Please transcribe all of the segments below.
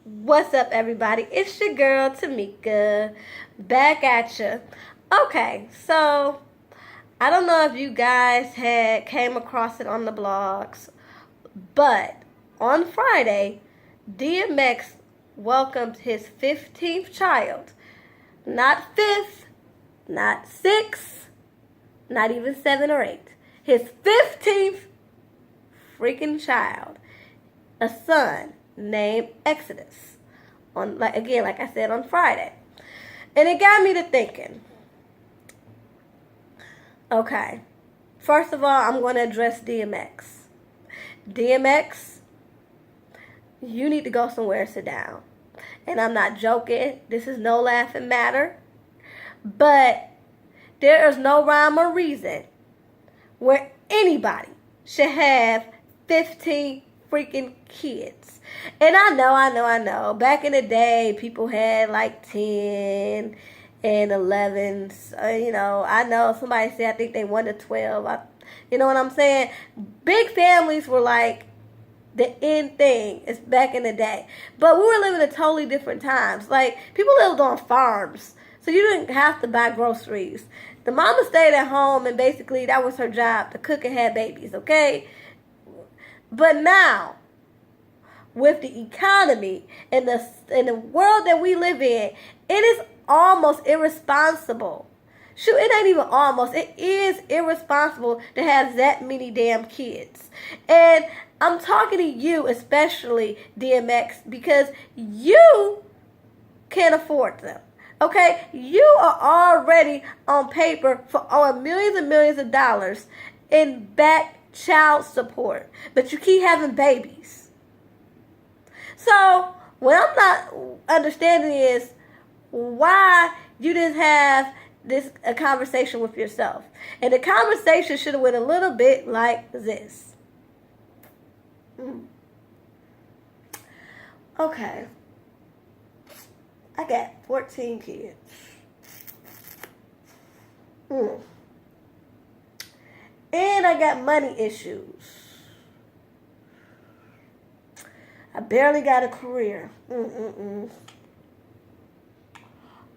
What's up, everybody? It's your girl, Tamika, back at you. Okay, so I don't know if you guys had came across it on the blogs, but on Friday, DMX welcomed his 15th child. Not fifth, not sixth, not even 7 or 8. His 15th freaking child. A son named Exodus. Like I said, on Friday. And it got me to thinking. Okay. First of all, I'm going to address DMX. DMX, you need to go somewhere and sit down. And I'm not joking. This is no laughing matter. But there is no rhyme or reason where anybody should have 15 freaking kids. And I know. Back in the day, people had like 10 and 11. I know somebody said, I think they wanted 12. You know what I'm saying? Big families were like the end thing. It's back in the day. But we were living in totally different times. Like, people lived on farms. So you didn't have to buy groceries. The mama stayed at home and basically that was her job, to cook and have babies, okay? But now, with the economy and the world that we live in, it is almost irresponsible. Shoot, it ain't even almost. It is irresponsible to have that many damn kids. And I'm talking to you, especially DMX, because you can't afford them. Okay? You are already on paper for millions and millions of dollars in back child support, but you keep having babies. So what I'm not understanding is why you didn't have a conversation with yourself. And the conversation should have went a little bit like this. Okay. I got 14 kids. And I got money issues. I barely got a career. I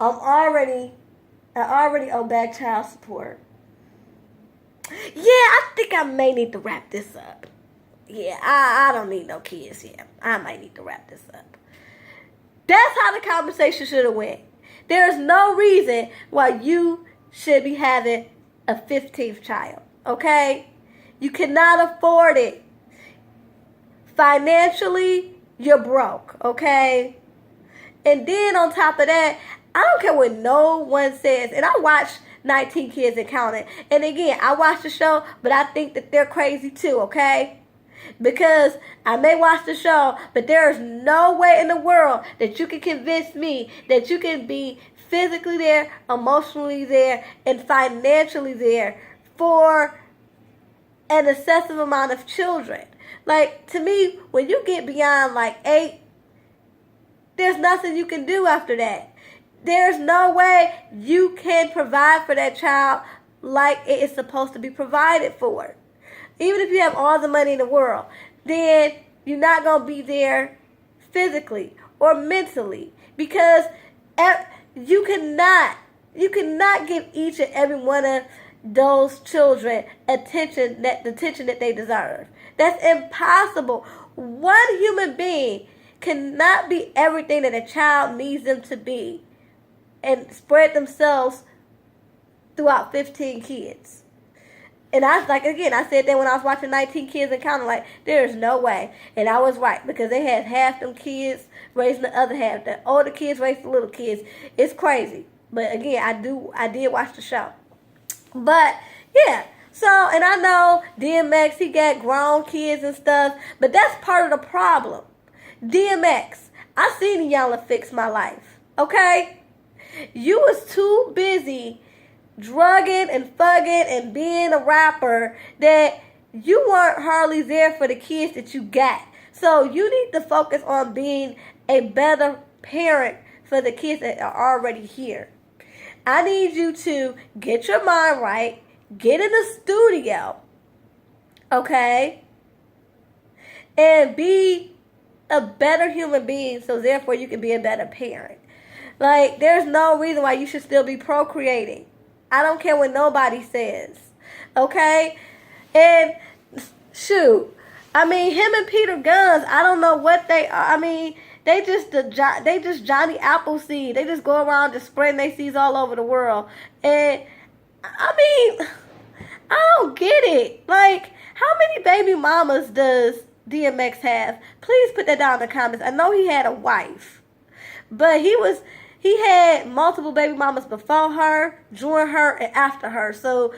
already owe back child support. Yeah, I think I may need to wrap this up. Yeah, I don't need no kids yet. I might need to wrap this up. That's how the conversation should have went. There is no reason why you should be having a 15th child. Okay? You cannot afford it. Financially, you're broke. Okay? And then on top of that, I don't care what no one says. And I watch 19 Kids and Counting. And again, I watch the show, but I think that they're crazy too. Okay? Because I may watch the show, but there is no way in the world that you can convince me that you can be physically there, emotionally there, and financially there for an excessive amount of children. Like, to me, when you get beyond like 8, there's nothing you can do after that. There's no way you can provide for that child like it is supposed to be provided for. Even if you have all the money in the world, then you're not going to be there physically or mentally, because you cannot give each and every one of those children the attention that they deserve. That's impossible. One human being cannot be everything that a child needs them to be and spread themselves throughout 15 kids. And I said that when I was watching 19 Kids and Counting, like, there is no way. And I was right, because they had half them kids raising the other half. The older kids raised the little kids. It's crazy. But again, I did watch the show. But yeah, so, and I know DMX, he got grown kids and stuff, but that's part of the problem. DMX, I seen y'all fix my life. Okay? You was too busy drugging and thugging and being a rapper that you weren't hardly there for the kids that you got. So you need to focus on being a better parent for the kids that are already here. I need you to get your mind right, get in the studio, okay, and be a better human being, so therefore you can be a better parent. Like, there's no reason why you should still be procreating. I don't care what nobody says. Okay? And shoot, I mean, him and Peter Guns, I don't know what they are. I mean, they just Johnny Appleseed. They just go around just spreading their seeds all over the world. And I mean, I don't get it. Like, how many baby mamas does DMX have? Please put that down in the comments. I know he had a wife, but he had multiple baby mamas before her, during her, and after her. So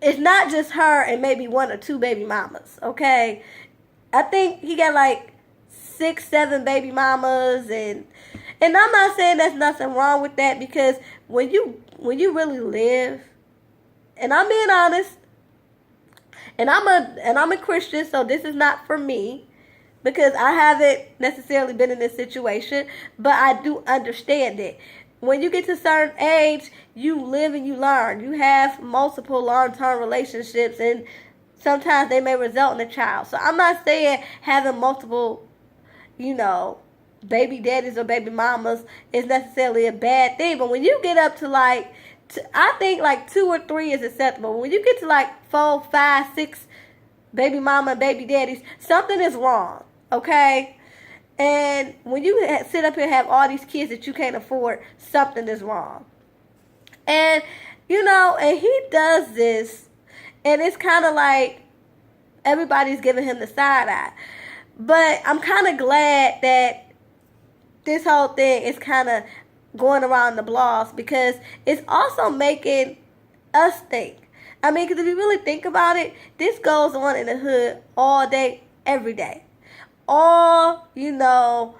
it's not just her and maybe one or two baby mamas, okay? I think he got like 6, 7 baby mamas, and I'm not saying there's nothing wrong with that, because when you really live, and I'm being honest, and I'm a Christian, so this is not for me, because I haven't necessarily been in this situation, but I do understand it. When you get to a certain age, you live and you learn. You have multiple long-term relationships, and sometimes they may result in a child. So I'm not saying having multiple, baby daddies or baby mamas is necessarily a bad thing. But when you get up to I think like 2 or 3 is acceptable. When you get to like 4, 5, 6 baby mama and baby daddies, something is wrong, okay? And when you sit up here and have all these kids that you can't afford, something is wrong. And, and he does this, and it's kind of like everybody's giving him the side eye. But I'm kind of glad that this whole thing is kind of going around the blogs, because it's also making us think. I mean, because if you really think about it, this goes on in the hood all day, every day. All, the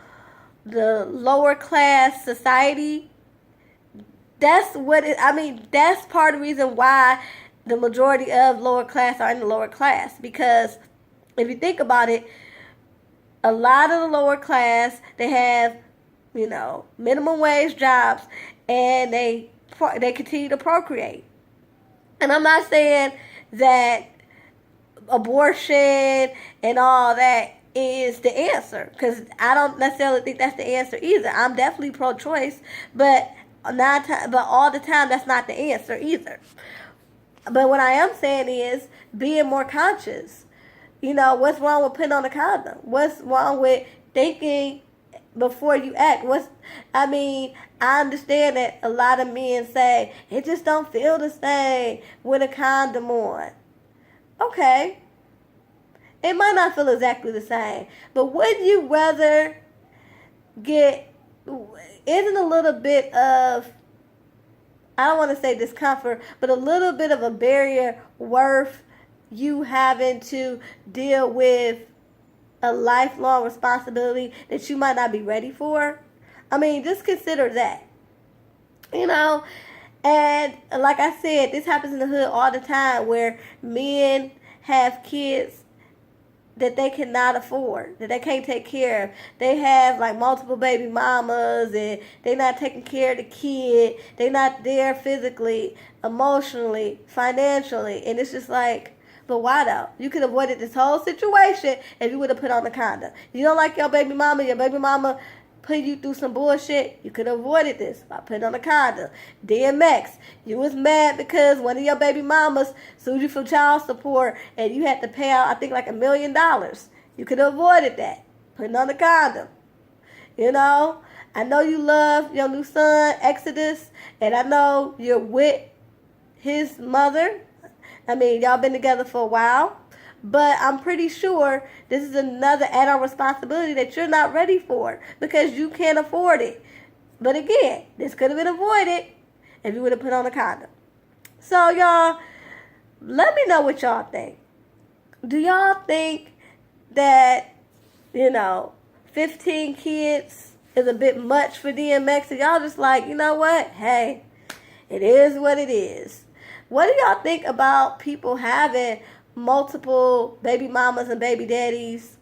lower class society, that's part of the reason why the majority of lower class are in the lower class. Because if you think about it, a lot of the lower class, they have, minimum wage jobs, and they continue to procreate. And I'm not saying that abortion and all that is the answer, because I don't necessarily think that's the answer either. I'm definitely pro-choice, but all the time that's not the answer either. But what I am saying is being more conscious. What's wrong with putting on a condom? What's wrong with thinking before you act? I understand that a lot of men say it just don't feel the same with a condom on. Okay. It might not feel exactly the same, but would you rather isn't a little bit of, I don't want to say discomfort, but a little bit of a barrier worth you having to deal with a lifelong responsibility that you might not be ready for? I mean, just consider that. And like I said, this happens in the hood all the time, where men have kids that they cannot afford, that they can't take care of. They have like multiple baby mamas, and they're not taking care of the kid. They're not there physically, emotionally, financially. And it's just like, but why though? You could have avoided this whole situation if you would have put on the condom. You don't like your baby mama put you through some bullshit, you could have avoided this by putting on a condom. DMX, you was mad because one of your baby mamas sued you for child support, and you had to pay out, I think, like $1 million. You could have avoided that, putting on the condom. I know you love your new son, Exodus, and I know you're with his mother. Y'all been together for a while. But I'm pretty sure this is another add-on responsibility that you're not ready for, because you can't afford it. But again, this could have been avoided if you would have put on a condom. So y'all, let me know what y'all think. Do y'all think that, 15 kids is a bit much for DMX? And y'all just like, you know what? Hey, it is what it is. What do y'all think about people having multiple baby mamas and baby daddies?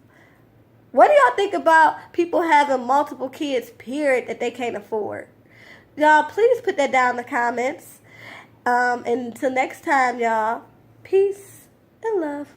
What do y'all think about people having multiple kids, period, that they can't afford? Y'all, please put that down in the comments. And until next time, y'all, peace and love.